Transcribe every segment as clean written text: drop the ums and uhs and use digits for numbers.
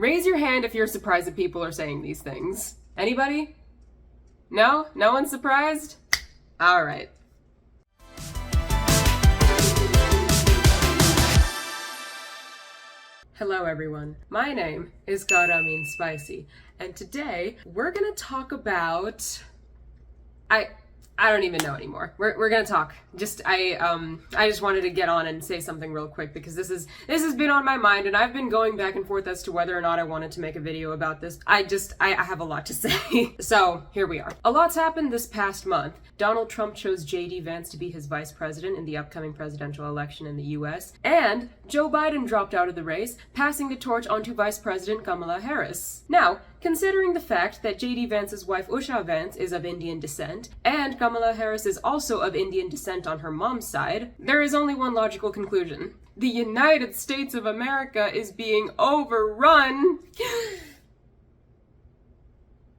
Raise your hand if you're surprised that people are saying these things. Anybody? No? No one's surprised? All right. Hello everyone, my name is Garamin Spicy, and today we're gonna talk about... I don't even know anymore. We're gonna talk. I just wanted to get on and say something real quick because this has been on my mind and I've been going back and forth as to whether or not I wanted to make a video about this. I have a lot to say. So here we are. A lot's happened this past month. Donald Trump chose JD Vance to be his vice president in the upcoming presidential election in the US, and Joe Biden dropped out of the race, passing the torch onto Vice President Kamala Harris. Now, considering the fact that JD Vance's wife Usha Vance is of Indian descent, and Kamala Harris is also of Indian descent on her mom's side, there is only one logical conclusion. The United States of America is being overrun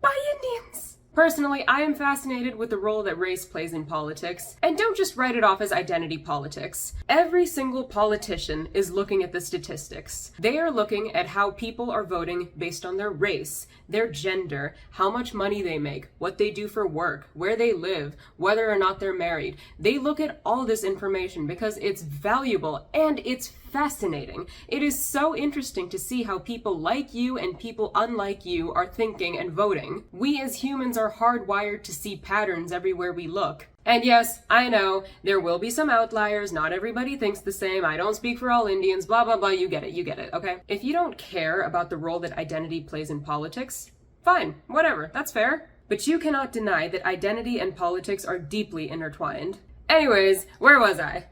by Indians. Personally, I am fascinated with the role that race plays in politics, and don't just write it off as identity politics. Every single politician is looking at the statistics. They are looking at how people are voting based on their race, their gender, how much money they make, what they do for work, where they live, whether or not they're married. They look at all this information because it's valuable and it's fascinating. It is so interesting to see how people like you and people unlike you are thinking and voting. We as humans are hardwired to see patterns everywhere we look. And yes, I know, there will be some outliers, not everybody thinks the same, I don't speak for all Indians, blah blah blah, you get it, okay? If you don't care about the role that identity plays in politics, fine, whatever, that's fair. But you cannot deny that identity and politics are deeply intertwined. Anyways, where was I?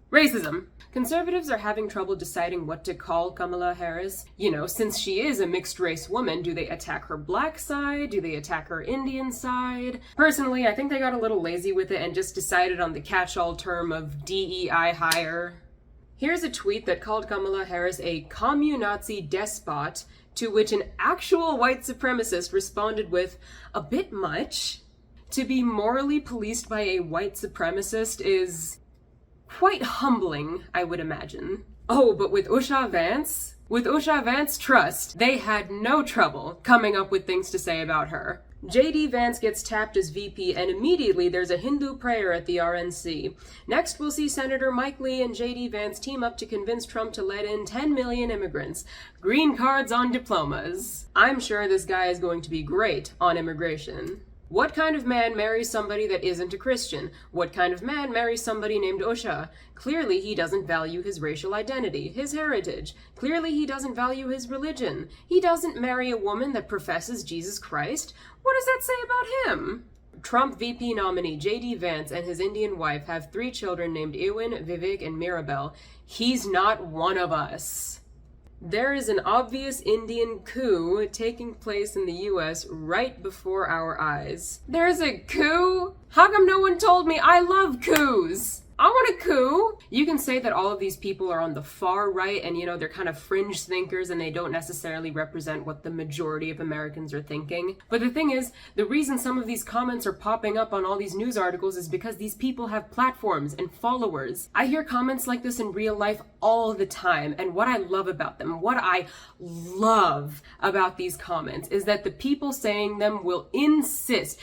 Racism. Conservatives are having trouble deciding what to call Kamala Harris. You know, since she is a mixed-race woman, do they attack her black side? Do they attack her Indian side? Personally, I think they got a little lazy with it and just decided on the catch-all term of DEI hire. Here's a tweet that called Kamala Harris a communazi despot, to which an actual white supremacist responded with, "A bit much." To be morally policed by a white supremacist is quite humbling, I would imagine. Oh, but with Usha Vance, trust, they had no trouble coming up with things to say about her. JD Vance gets tapped as VP and immediately there's a Hindu prayer at the RNC. Next we'll see Senator Mike Lee and JD Vance team up to convince Trump to let in 10 million immigrants. Green cards on diplomas. I'm sure this guy is going to be great on immigration. What kind of man marries somebody that isn't a Christian? What kind of man marries somebody named Usha? Clearly he doesn't value his racial identity, his heritage. Clearly he doesn't value his religion. He doesn't marry a woman that professes Jesus Christ. What does that say about him? Trump VP nominee JD Vance and his Indian wife have 3 children named Ewan, Vivek, and Mirabel. He's not one of us. There is an obvious Indian coup taking place in the US right before our eyes. There's a coup? How come no one told me? I love coups! I want a coup! You can say that all of these people are on the far right and, you know, they're kind of fringe thinkers and they don't necessarily represent what the majority of Americans are thinking. But the thing is, the reason some of these comments are popping up on all these news articles is because these people have platforms and followers. I hear comments like this in real life all the time, and what I love about them, what I love about these comments is that the people saying them will insist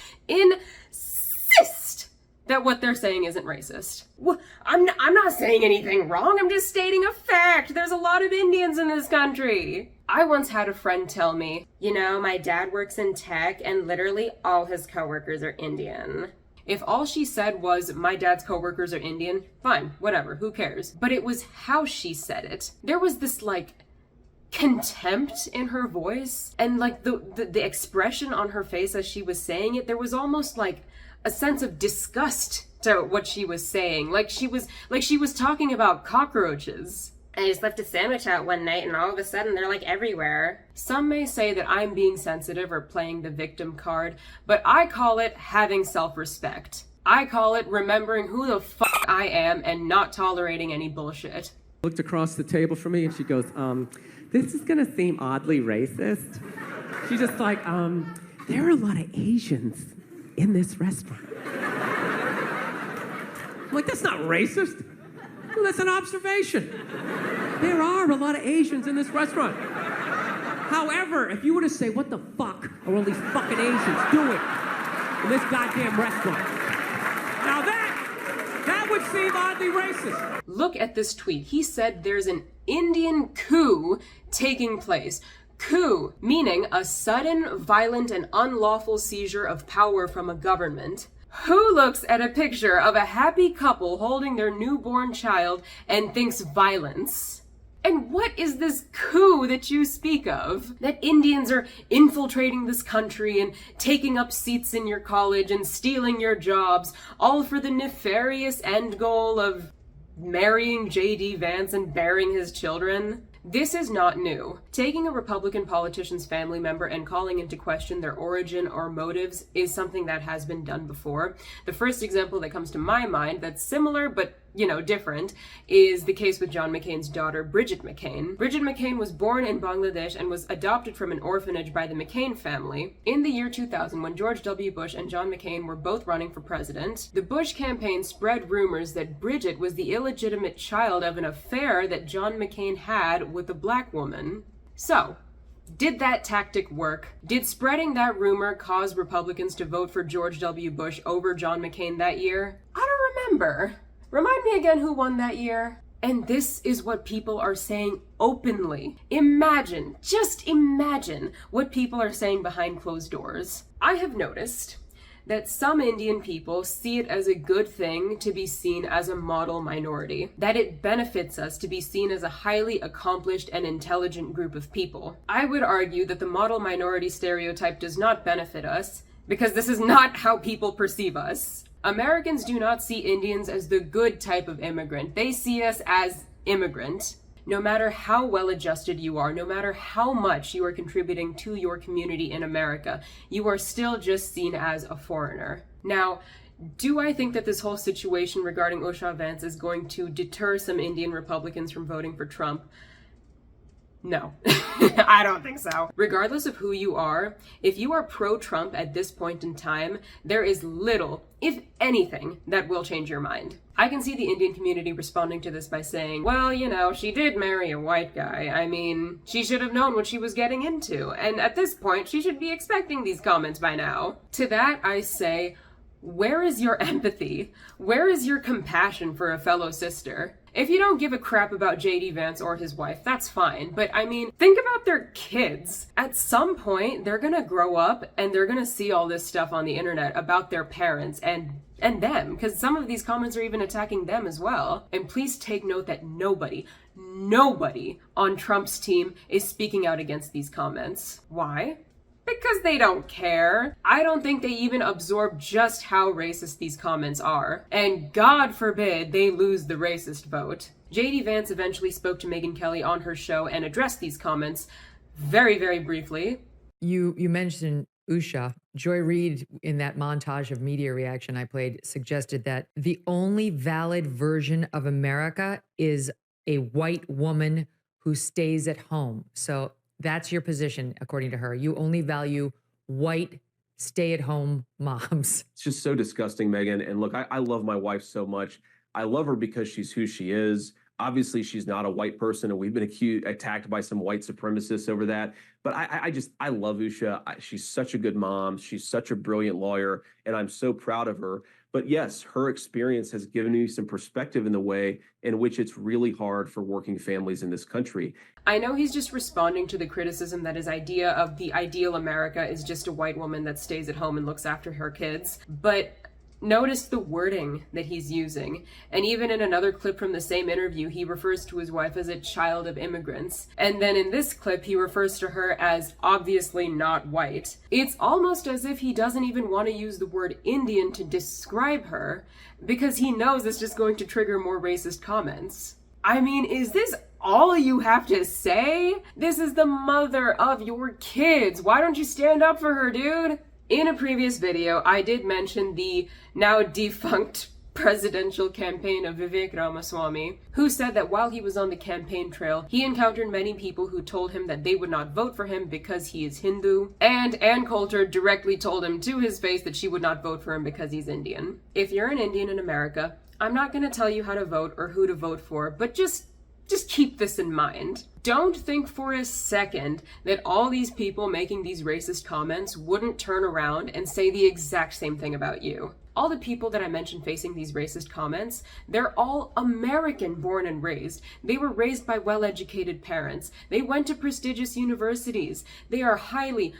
that what they're saying isn't racist. Well, I'm not saying anything wrong, I'm just stating a fact. There's a lot of Indians in this country. I once had a friend tell me, you know, my dad works in tech and literally all his coworkers are Indian. If all she said was, my dad's coworkers are Indian, fine, whatever, who cares? But it was how she said it. There was this, like, contempt in her voice, and, like, the expression on her face as she was saying it, there was almost, like, a sense of disgust to what she was saying. Like she was talking about cockroaches. I just left a sandwich out one night and all of a sudden they're like everywhere. Some may say that I'm being sensitive or playing the victim card, but I call it having self-respect. I call it remembering who the fuck I am and not tolerating any bullshit. Looked across the table from me and she goes, this is gonna seem oddly racist. She's just like, there are a lot of Asians in this restaurant. I'm like, that's not racist. Well, that's an observation. There are a lot of Asians in this restaurant. dinner, if you were to say, what the fuck are all these fucking Asians doing in this goddamn restaurant? Now that would seem oddly racist. Look at this tweet. He said there's an Indian coup taking place. Coup, meaning a sudden, violent, and unlawful seizure of power from a government. Who looks at a picture of a happy couple holding their newborn child and thinks violence? And what is this coup that you speak of? That Indians are infiltrating this country and taking up seats in your college and stealing your jobs, all for the nefarious end goal of marrying JD Vance and bearing his children? This is not new. Taking a Republican politician's family member and calling into question their origin or motives is something that has been done before. The first example that comes to my mind that's similar but, different is the case with John McCain's daughter, Bridget McCain. Bridget McCain was born in Bangladesh and was adopted from an orphanage by the McCain family. In the year 2000, when George W. Bush and John McCain were both running for president, the Bush campaign spread rumors that Bridget was the illegitimate child of an affair that John McCain had with a black woman. So, did that tactic work? Did spreading that rumor cause Republicans to vote for George W. Bush over John McCain that year? I don't remember. Remind me again who won that year? And this is what people are saying openly. Just imagine what people are saying behind closed doors. I have noticed that some Indian people see it as a good thing to be seen as a model minority, that it benefits us to be seen as a highly accomplished and intelligent group of people. I would argue that the model minority stereotype does not benefit us, because this is not how people perceive us. Americans do not see Indians as the good type of immigrant. They see us as immigrant. No matter how well adjusted you are, no matter how much you are contributing to your community in America, you are still just seen as a foreigner. Now, do I think that this whole situation regarding Usha Vance is going to deter some Indian Republicans from voting for Trump? No, I don't think so. Regardless of who you are, if you are pro-Trump at this point in time, there is little, if anything, that will change your mind. I can see the Indian community responding to this by saying, well, she did marry a white guy. I mean, she should have known what she was getting into. And at this point, she should be expecting these comments by now. To that, I say, where is your empathy? Where is your compassion for a fellow sister? If you don't give a crap about JD Vance or his wife, that's fine. But I mean, think about their kids. At some point, they're gonna grow up and they're gonna see all this stuff on the internet about their parents and them, because some of these comments are even attacking them as well. And please take note that nobody on Trump's team is speaking out against these comments. Why? Because they don't care. I don't think they even absorb just how racist these comments are. And God forbid they lose the racist vote. JD Vance eventually spoke to Megyn Kelly on her show and addressed these comments very, very briefly. You mentioned Usha. Joy Reid, in that montage of media reaction I played, suggested that the only valid version of America is a white woman who stays at home. So that's your position, according to her. You only value white, stay-at-home moms. It's just so disgusting, Megyn. And look, I love my wife so much. I love her because she's who she is. Obviously, she's not a white person, and we've been attacked by some white supremacists over that. But I love Usha. She's such a good mom. She's such a brilliant lawyer, and I'm so proud of her. But yes, her experience has given me some perspective in the way in which it's really hard for working families in this country. I know he's just responding to the criticism that his idea of the ideal America is just a white woman that stays at home and looks after her kids, but notice the wording that he's using. And even in another clip from the same interview, he refers to his wife as a child of immigrants. And then in this clip, he refers to her as obviously not white. It's almost as if he doesn't even want to use the word Indian to describe her, because he knows it's just going to trigger more racist comments. I mean, is this all you have to say? This is the mother of your kids. Why don't you stand up for her, dude? In a previous video, I did mention the now defunct presidential campaign of Vivek Ramaswamy, who said that while he was on the campaign trail, he encountered many people who told him that they would not vote for him because he is Hindu, and Ann Coulter directly told him to his face that she would not vote for him because he's Indian. If you're an Indian in America, I'm not going to tell you how to vote or who to vote for, but just Just keep this in mind. Don't think for a second that all these people making these racist comments wouldn't turn around and say the exact same thing about you. All the people that I mentioned facing these racist comments, they're all American born and raised. They were raised by well-educated parents. They went to prestigious universities. They are highly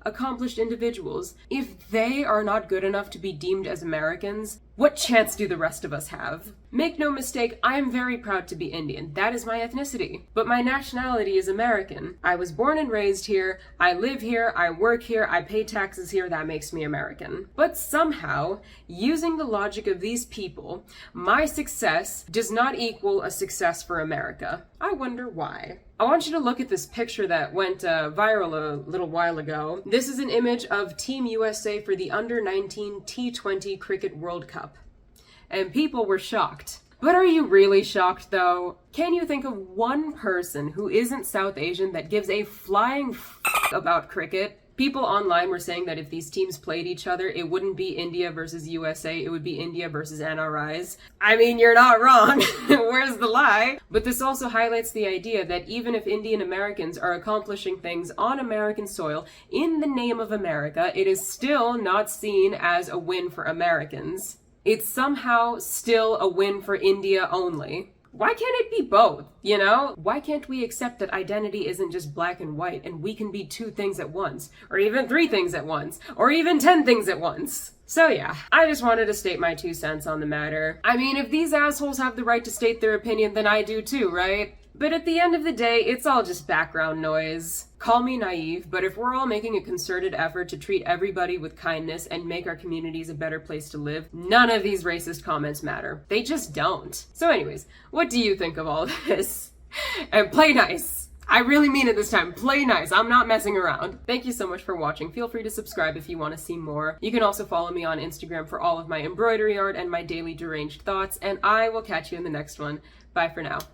accomplished individuals. If they are not good enough to be deemed as Americans, what chance do the rest of us have? Make no mistake, I am very proud to be Indian. That is my ethnicity. But my nationality is American. I was born and raised here. I live here. I work here. I pay taxes here. That makes me American. But somehow, using the logic of these people, my success does not equal a success for America. I wonder why. I want you to look at this picture that went viral a little while ago. This is an image of Team USA for the Under-19 T20 Cricket World Cup. And people were shocked. But are you really shocked, though? Can you think of one person who isn't South Asian that gives a flying about cricket? People online were saying that if these teams played each other, it wouldn't be India versus USA, it would be India versus NRIs. I mean, you're not wrong. Where's the lie? But this also highlights the idea that even if Indian Americans are accomplishing things on American soil in the name of America, it is still not seen as a win for Americans. It's somehow still a win for India only. Why can't it be both, you know? Why can't we accept that identity isn't just black and white and we can be 2 things at once, or even 3 things at once, or even 10 things at once? So yeah, I just wanted to state my 2 cents on the matter. I mean, if these assholes have the right to state their opinion, then I do too, right? But at the end of the day, it's all just background noise. Call me naive, but if we're all making a concerted effort to treat everybody with kindness and make our communities a better place to live, none of these racist comments matter. They just don't. So anyways, what do you think of all this? And play nice. I really mean it this time. Play nice. I'm not messing around. Thank you so much for watching. Feel free to subscribe if you want to see more. You can also follow me on Instagram for all of my embroidery art and my daily deranged thoughts, and I will catch you in the next one. Bye for now.